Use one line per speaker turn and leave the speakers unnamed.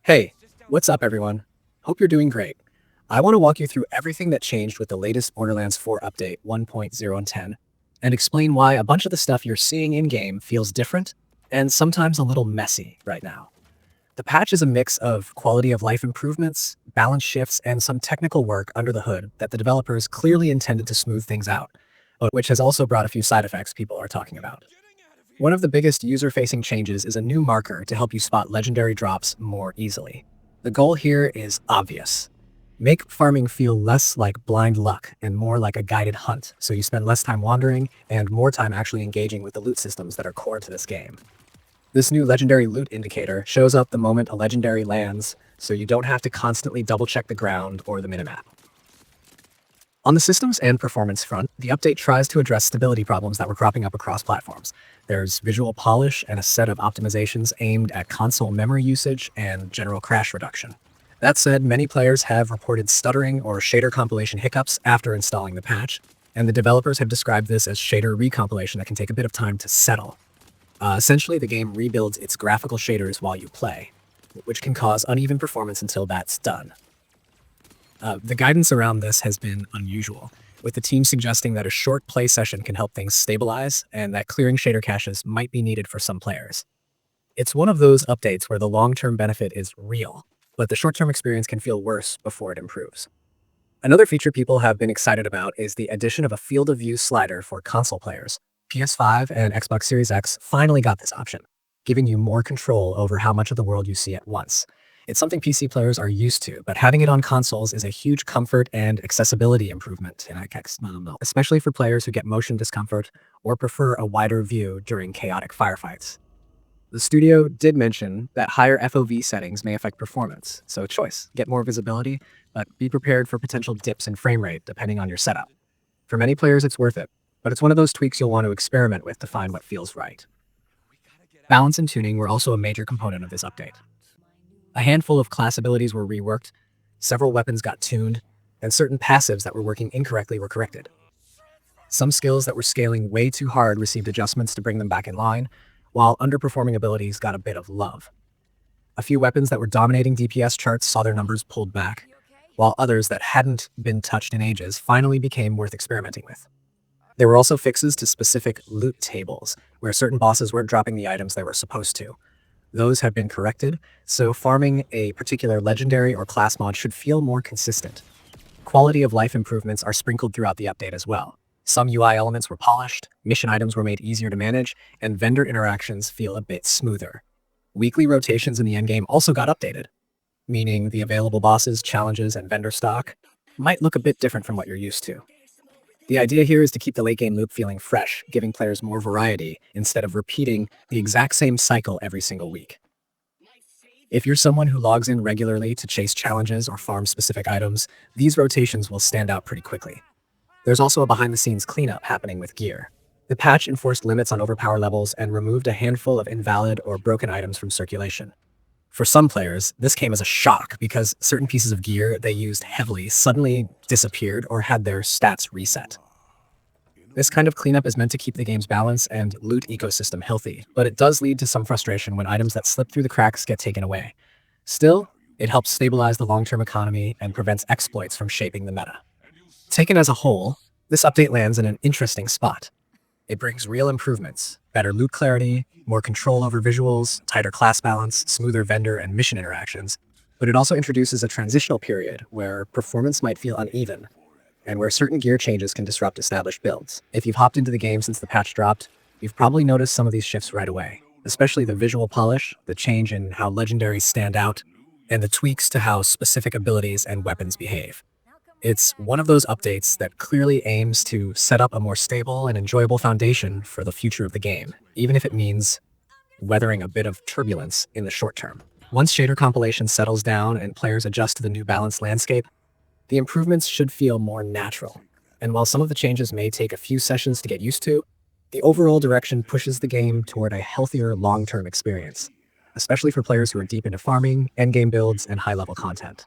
Hey, what's up everyone? Hope you're doing great. I want to walk you through everything that changed with the latest Borderlands 4 update 1.0 and 10, and explain why a bunch of the stuff you're seeing in-game feels different and sometimes a little messy right now. The patch is a mix of quality of life improvements, balance shifts, and some technical work under the hood that the developers clearly intended to smooth things out, but which has also brought a few side effects people are talking about. One of the biggest user-facing changes is a new marker to help you spot legendary drops more easily. The goal here is obvious. Make farming feel less like blind luck and more like a guided hunt, so you spend less time wandering and more time actually engaging with the loot systems that are core to this game. This new legendary loot indicator shows up the moment a legendary lands, so you don't have to constantly double-check the ground or the minimap. On the systems and performance front, the update tries to address stability problems that were cropping up across platforms. There's visual polish and a set of optimizations aimed at console memory usage and general crash reduction. That said, many players have reported stuttering or shader compilation hiccups after installing the patch, and the developers have described this as shader recompilation that can take a bit of time to settle. Essentially, the game rebuilds its graphical shaders while you play, which can cause uneven performance until that's done. The guidance around this has been unusual, with the team suggesting that a short play session can help things stabilize and that clearing shader caches might be needed for some players. It's one of those updates where the long-term benefit is real, but the short-term experience can feel worse before it improves. Another feature people have been excited about is the addition of a field of view slider for console players. PS5 and Xbox Series X finally got this option, giving you more control over how much of the world you see at once. It's something PC players are used to, but having it on consoles is a huge comfort and accessibility improvement, especially for players who get motion discomfort or prefer a wider view during chaotic firefights. The studio did mention that higher FOV settings may affect performance, so choice, get more visibility, but be prepared for potential dips in frame rate depending on your setup. For many players, it's worth it, but it's one of those tweaks you'll want to experiment with to find what feels right. Balance and tuning were also a major component of this update. A handful of class abilities were reworked, several weapons got tuned, and certain passives that were working incorrectly were corrected. Some skills that were scaling way too hard received adjustments to bring them back in line, while underperforming abilities got a bit of love. A few weapons that were dominating DPS charts saw their numbers pulled back, while others that hadn't been touched in ages finally became worth experimenting with. There were also fixes to specific loot tables, where certain bosses weren't dropping the items they were supposed to. Those have been corrected, so farming a particular legendary or class mod should feel more consistent. Quality of life improvements are sprinkled throughout the update as well. Some UI elements were polished, mission items were made easier to manage, and vendor interactions feel a bit smoother. Weekly rotations in the endgame also got updated, meaning the available bosses, challenges, and vendor stock might look a bit different from what you're used to. The idea here is to keep the late game loop feeling fresh, giving players more variety instead of repeating the exact same cycle every single week. If you're someone who logs in regularly to chase challenges or farm specific items, these rotations will stand out pretty quickly. There's also a behind-the-scenes cleanup happening with gear. The patch enforced limits on overpower levels and removed a handful of invalid or broken items from circulation. For some players, this came as a shock because certain pieces of gear they used heavily suddenly disappeared or had their stats reset. This kind of cleanup is meant to keep the game's balance and loot ecosystem healthy, but it does lead to some frustration when items that slip through the cracks get taken away. Still, it helps stabilize the long-term economy and prevents exploits from shaping the meta. Taken as a whole, this update lands in an interesting spot. It brings real improvements, better loot clarity, more control over visuals, tighter class balance, smoother vendor and mission interactions, but it also introduces a transitional period where performance might feel uneven, and where certain gear changes can disrupt established builds. If you've hopped into the game since the patch dropped, you've probably noticed some of these shifts right away, especially the visual polish, the change in how legendaries stand out, and the tweaks to how specific abilities and weapons behave. It's one of those updates that clearly aims to set up a more stable and enjoyable foundation for the future of the game, even if it means weathering a bit of turbulence in the short term. Once shader compilation settles down and players adjust to the new balanced landscape, the improvements should feel more natural. And while some of the changes may take a few sessions to get used to, the overall direction pushes the game toward a healthier long-term experience, especially for players who are deep into farming, endgame builds, and high-level content.